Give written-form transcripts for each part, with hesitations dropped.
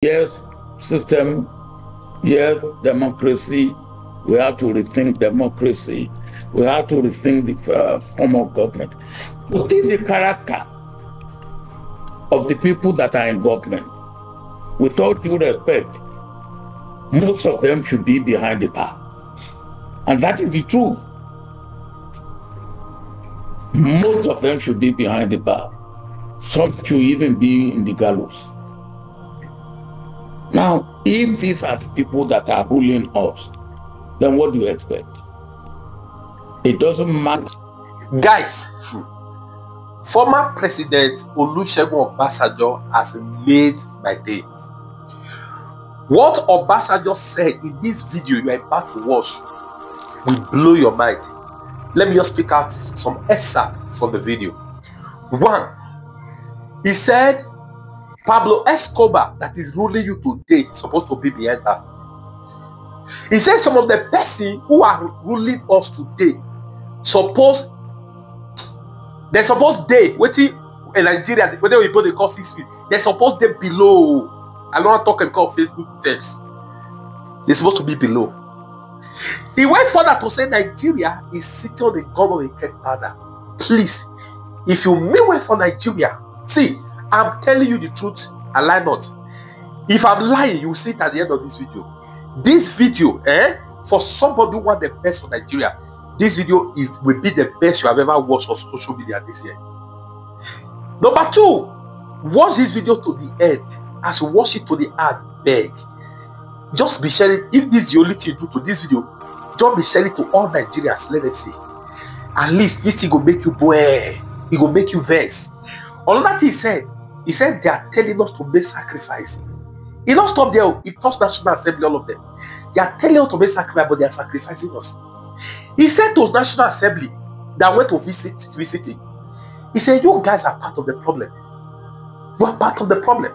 Yes, system, yes, democracy. We have to rethink democracy. We have to rethink the form of government. What is the character of the people that are in government? With all due respect, most of them should be behind the bar. And that is the truth. Most of them should be behind the bar. Some should even be in the gallows. Now, if these are the people that are ruling us, then what do you expect? It doesn't matter. Guys, former President Olusegun Obasanjo has made my day. What Obasanjo said in this video you are about to watch will blow your mind. Let me just pick out some excerpt from the video. One, he said, Pablo Escobar that is ruling you today is supposed to be behind that. He said some of the persons who are ruling us today they're supposed waiting in Nigeria, whether we put the call 6 feet, they're supposed to be below. I don't want to talk about Facebook terms. They're supposed to be below. He went further to say Nigeria is sitting on the government powder. Please, if you mean well for Nigeria, see, I'm telling you the truth, I lie not. If I'm lying, you will see it at the end of this video. This video, for somebody who wants the best for Nigeria, this video will be the best you have ever watched on social media this year. Number two, watch this video to the end. As you watch it to the end, beg. Just be sharing. If this is the only thing you do to this video, just be sharing to all Nigerians. Let them see. At least this thing will make you boy. It will make you vex. Another thing he said they are telling us to make sacrifice. He don't stop there. He touched National Assembly, all of them. They are telling us to make sacrifice, but they are sacrificing us. He said to National Assembly that went to visit him. He said, you guys are part of the problem. You are part of the problem.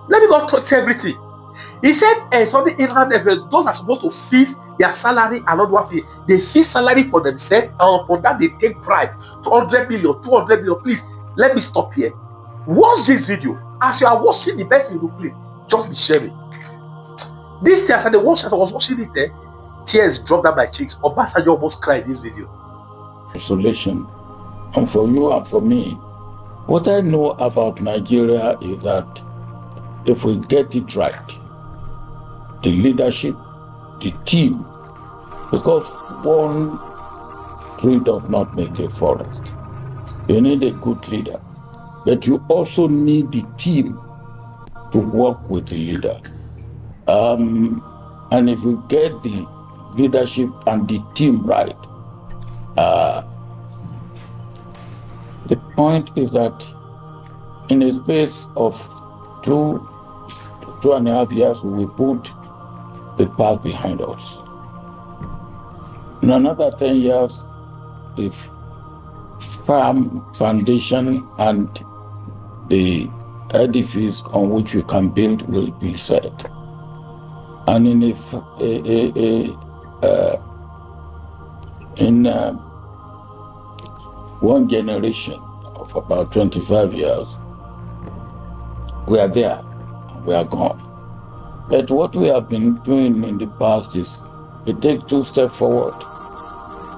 Let me go touch everything. He said, something those are supposed to feast their salary and not one fee. They feast salary for themselves, and upon that they take bribe. 200 million, 200 million. Please, let me stop here. Watch this video. As you are watching the best video, please, just be sharing. This thing, as I was watching it, tears dropped down my cheeks. Obasanjo almost cried in this video. Isolation. And for you and for me, what I know about Nigeria is that if we get it right, the leadership, the team, because one tree does not make a forest. You need a good leader, but you also need the team to work with the leader. And if you get the leadership and the team right, the point is that in a space of 2.5 years, we put the past behind us. In another 10 years, the firm foundation and the edifice on which we can build will be set. And in one generation of about 25 years, we are there, we are gone. But what we have been doing in the past is we take 2 steps forward,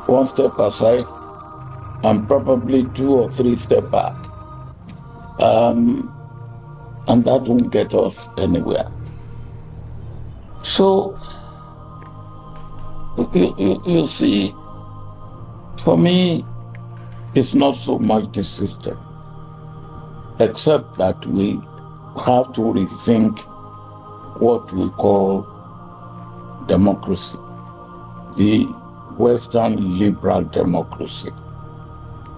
1 step aside, and probably 2 or 3 steps back. And that won't get us anywhere. So, you see, for me, it's not so much the system, except that we have to rethink what we call democracy, the Western liberal democracy,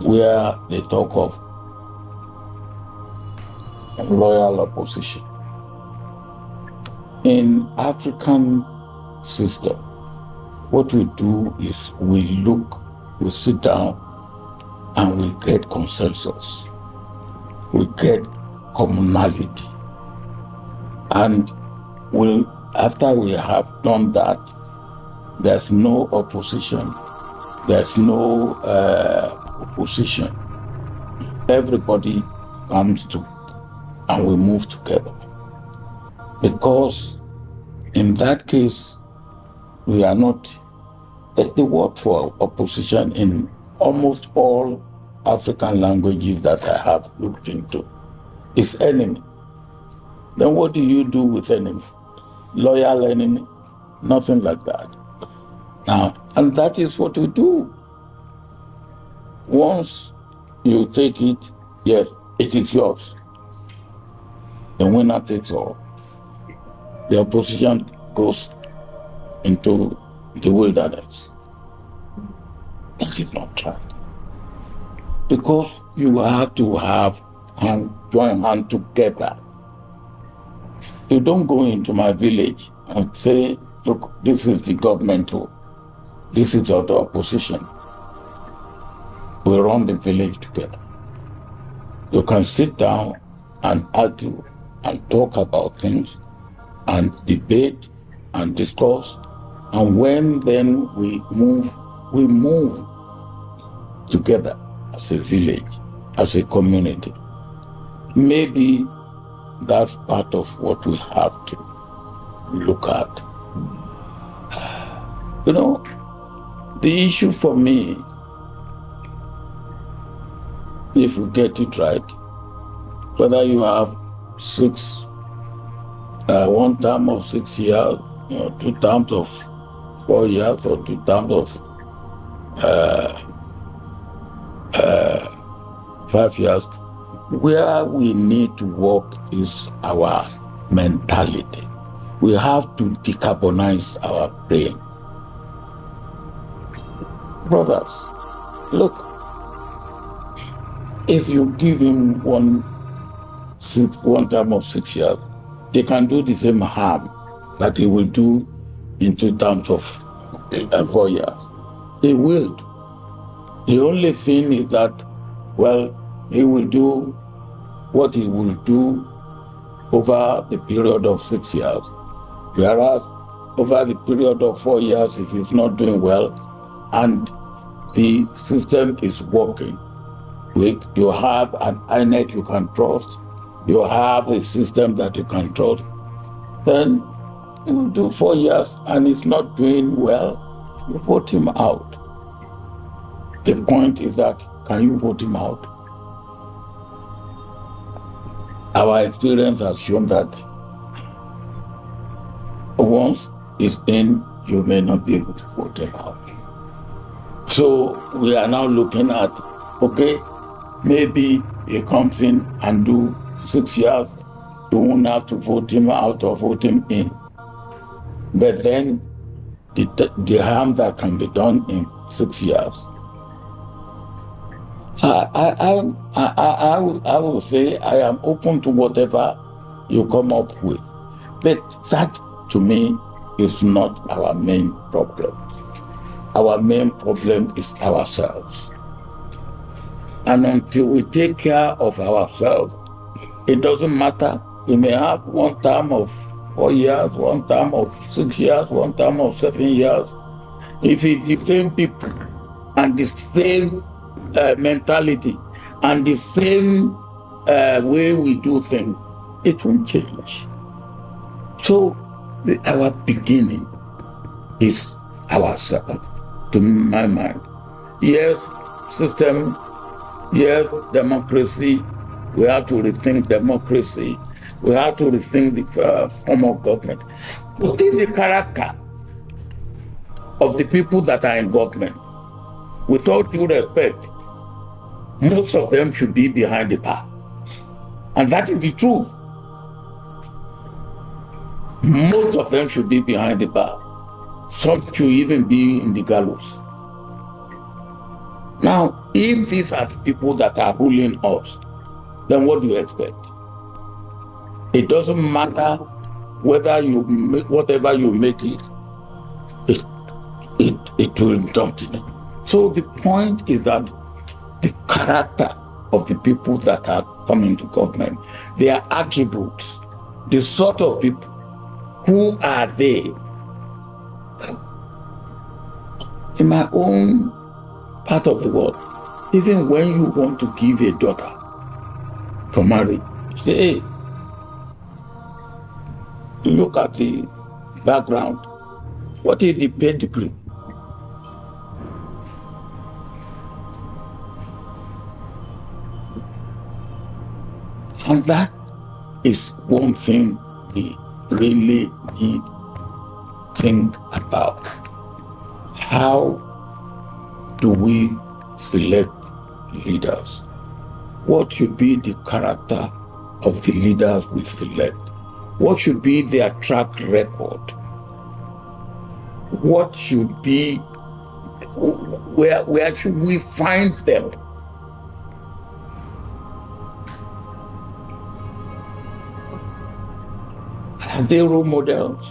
where they talk of loyal opposition. In African system, what we do is we sit down and we get consensus, we get commonality. And after we have done that, there's no opposition, there's no opposition. Everybody comes to, and we move together. Because in that case, we are not, the word for opposition in almost all African languages that I have looked into is enemy. Then what do you do with enemy? Loyal enemy? Nothing like that. Now, and that is what we do. Once you take it, yes, it is yours. The winner takes all. The opposition goes into the wilderness. That is not right. Because you have to have join hands together. You don't go into my village and say, look, this is the government, this is the opposition. We run the village together. You can sit down and argue and talk about things and debate and discuss. And when then we move together as a village, as a community. Maybe that's part of what we have to look at. You know, the issue for me, if you get it right, whether you have one term of 6 years, 2 terms of 4 years, or 2 terms of 5 years, where we need to work is our mentality. We have to decarbonize our brain. Brothers, look, if you give him one term of 6 years, he can do the same harm that he will do in 2 terms of 4 years. He will. The only thing is that, well, he will do what he will do over the period of 6 years. Whereas over the period of 4 years, if he's not doing well and the system is working, you have an INEC you can trust, you have a system that you can trust, then he will do 4 years and he's not doing well, you vote him out. The point is that, can you vote him out? Our experience has shown that once it's in, you may not be able to vote him out. So we are now looking at, okay, maybe he comes in and do 6 years, you won't have to vote him out or vote him in. But then the harm that can be done in 6 years, I will say I am open to whatever you come up with. But that, to me, is not our main problem. Our main problem is ourselves. And until we take care of ourselves, it doesn't matter. We may have 1 term of 4 years, 1 term of 6 years, 1 term of 7 years. If it's the same people and the same mentality and the same way we do things, it won't change. So our beginning is ourselves, to my mind. Yes, system, yes, democracy. We have to rethink democracy. We have to rethink the form of government. What is the character of the people that are in government? With all due respect, most of them should be behind the bar. And that is the truth. Most of them should be behind the bar. Some should even be in the gallows. Now, if these are the people that are ruling us, then what do you expect? It doesn't matter whether you make whatever you make it will not. So the point is that the character of the people that are coming to government, their attributes, the sort of people, who are they? In my own part of the world, even when you want to give a daughter to marry, you say, hey, look at the background. What is the pedigree? And that is one thing we really need to think about. How do we select leaders? What should be the character of the leaders we select? What should be their track record? What should be, where should we find them? Are they role models?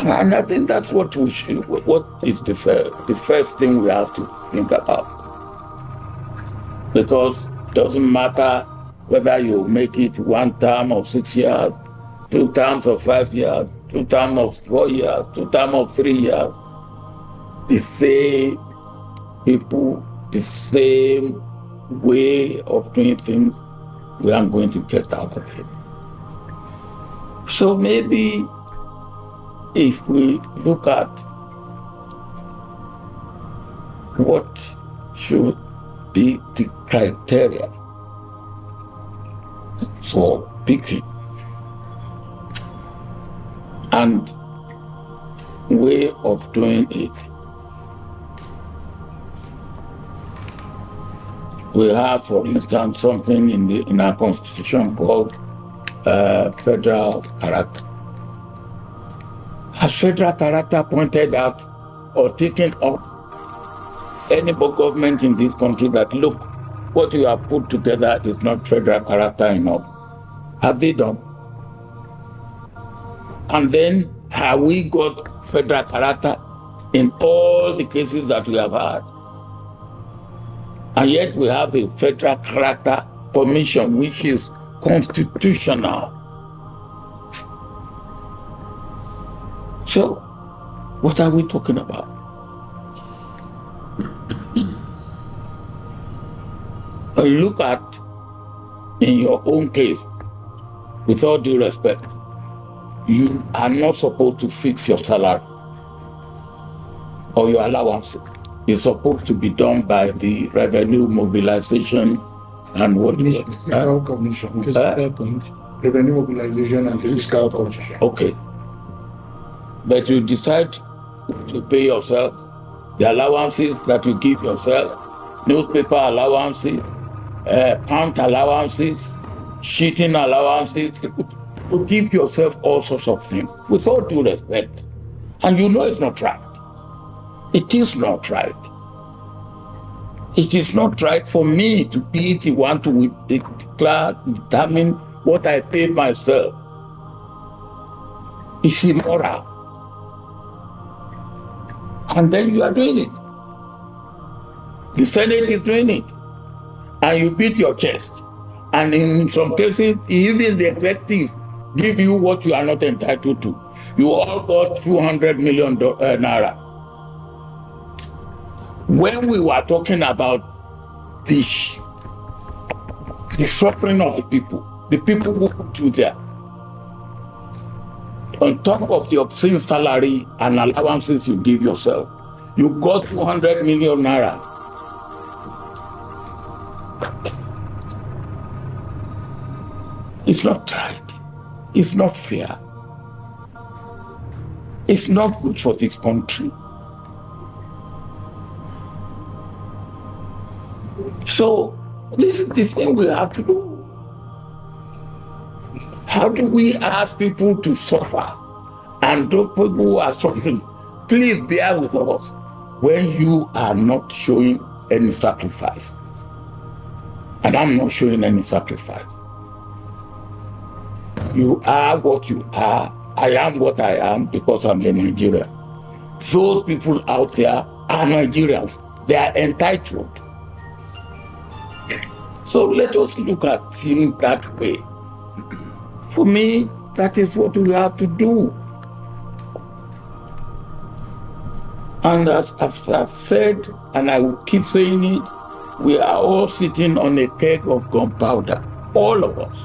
And I think that's what we should, what is the first thing we have to think about. Because it doesn't matter whether you make it 1 term of 6 years, 2 terms of 5 years, 2 terms of 4 years, 2 terms of 3 years, the same people, the same way of doing things, we aren't going to get out of it. So maybe if we look at what should be the criteria for picking and way of doing it, we have, for instance, something in our constitution called federal character. Has federal character pointed out or taken up any government in this country that, look, what you have put together is not federal character enough? Have they done? And then have we got federal character in all the cases that we have had? And yet we have a federal character commission which is constitutional. So, what are we talking about? Look at, in your own case, with all due respect, you are not supposed to fix your salary or your allowances. It's supposed to be done by the revenue mobilization and what is it? Fiscal commission. Fiscal commission. Revenue mobilization and fiscal commission. Okay. But you decide to pay yourself the allowances that you give yourself, newspaper allowances, pound allowances, sheeting allowances. You give yourself all sorts of things with all due respect. And you know it's not right. It is not right. It is not right for me to be the one to declare, determine what I pay myself. It's immoral. And then you are doing it. The Senate is doing it. And you beat your chest. And in some cases, even the executive give you what you are not entitled to. You all got 200 million naira. When we were talking about the suffering of the people who put you there, on top of the obscene salary and allowances you give yourself, you got 200 million naira. It's not right. It's not fair. It's not good for this country. So this is the thing we have to do. How do we ask people to suffer? And those people who are suffering, please bear with us when you are not showing any sacrifice. And I'm not showing any sacrifice. You are what you are. I am what I am because I'm a Nigerian. Those people out there are Nigerians. They are entitled. So let us look at things that way. For me, that is what we have to do. And as I've said, and I will keep saying it, we are all sitting on a keg of gunpowder, all of us.